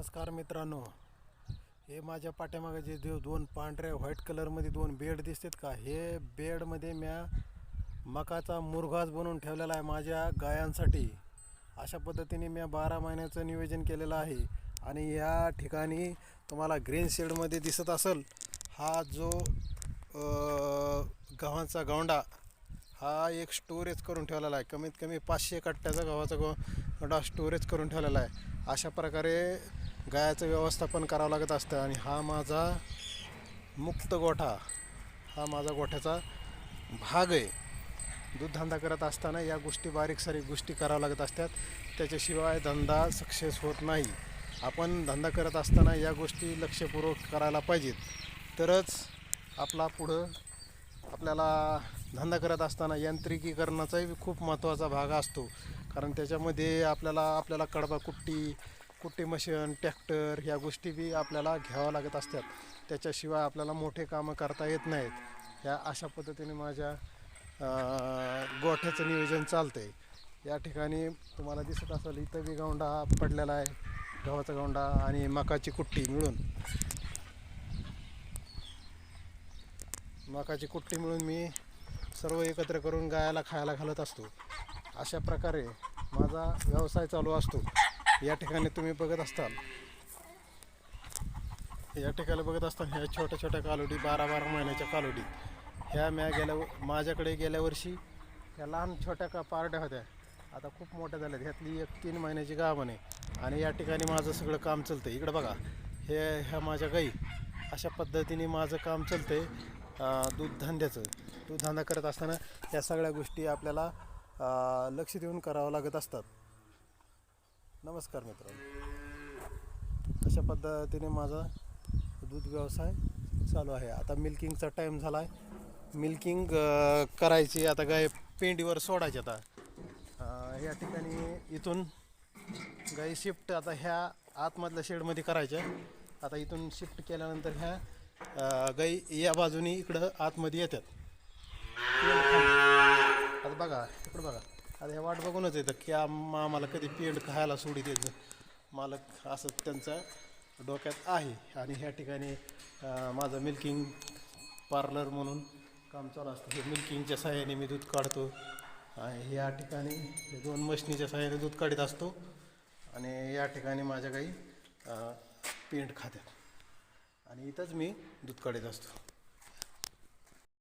नमस्कार मित्रांनो, हे माझ्या पाठीमागे जे दोन पांढऱ्या व्हाईट कलरमध्ये दोन बेड दिसतात का, हे बेडमध्ये म्या मकाचा मुरघास बनवून ठेवलेला आहे माझ्या गायांसाठी. अशा पद्धतीने म्या 12 महिन्याचं नियोजन केलेलं आहे. आणि या ठिकाणी तुम्हाला ग्रीन शेडमध्ये दिसत असेल, हा जो गव्हाचा गोंडा हा एक स्टोरेज करून ठेवलेला आहे. कमीत कमी 500 कट्ट्याचा गव्हाचा गोंडा स्टोरेज करून ठेवलेला आहे. अशा प्रकारे गायाचं व्यवस्थापन करावं लागत असतं. आणि हा माझा मुक्त गोठा, हा माझा गोठ्याचा भाग आहे. दूध धंदा करत असताना या गोष्टी बारीक सारीक गोष्टी कराव्या लागत असतात. त्याच्याशिवाय धंदा सक्सेस होत नाही. आपण धंदा करत असताना या गोष्टी लक्षपूर्वक करायला पाहिजेत, तरच आपल्याला धंदा करत असताना यांत्रिकीकरणाचाही खूप महत्त्वाचा भाग असतो. कारण त्याच्यामध्ये आपल्याला कडबा कुट्टी मशीन, ट्रॅक्टर ह्या गोष्टी बी आपल्याला घ्याव्या लागत असतात. त्याच्याशिवाय आपल्याला मोठे कामं करता येत नाहीत. ह्या अशा पद्धतीने माझ्या गोठ्याचं नियोजन चालतं आहे. या ठिकाणी तुम्हाला दिसत असेल, इथं बी गोंडा पडलेला आहे, गव्हाचा गोंडा आणि मकाची कुट्टी मिळून मी सर्व एकत्र करून गायाला खायला घालत असतो. अशा प्रकारे माझा व्यवसाय चालू असतो. या ठिकाणी तुम्ही बघत असताल, ह्या छोट्या छोट्या कालोडी, 12 महिन्याच्या कालोडी, ह्या माझ्याकडे गेल्या वर्षी ह्या लहान छोट्या पारड्या होत्या, आता खूप मोठ्या झाल्या. ह्यातली एक 3 महिन्याची गाभण आहे. आणि या ठिकाणी माझं सगळं काम चालतं आहे. इकडं बघा, ह्या माझ्या गाई. अशा पद्धतीने माझं काम चालतं आहे. दूध धंदा करत असताना या सगळ्या गोष्टी आपल्याला लक्ष देऊन करावं लागत असतात. नमस्कार मित्रांनो, अशा पद्धतीने माझा दूध व्यवसाय चालू आहे. आता मिल्किंगचा टाईम झाला आहे. मिल्किंग करायची आता, गाय पेंडीवर सोडायची. आता या ठिकाणी इथून गाई शिफ्ट आता ह्या आतमधल्या शेडमध्ये करायच्या. आता इथून शिफ्ट केल्यानंतर ह्या गाई या बाजूनी इकडं आतमध्ये येतात. आता बघा, इकडं बघा, आता ह्या वाट बघूनच येतं की आम्हाला कधी पेंड खायला सोडित येतं मालक, असं त्यांचा डोक्यात आहे. आणि ह्या ठिकाणी माझं मिल्किंग पार्लर म्हणून काम चालू असतं. हे मिल्किंगच्या सहाय्याने मी दूध काढतो. आणि या ठिकाणी 2 मशनीच्या सहाय्याने दूध काढत असतो. आणि या ठिकाणी माझ्या गाई पेंड खातात. आणि इथंच मी दूध काढत असतो.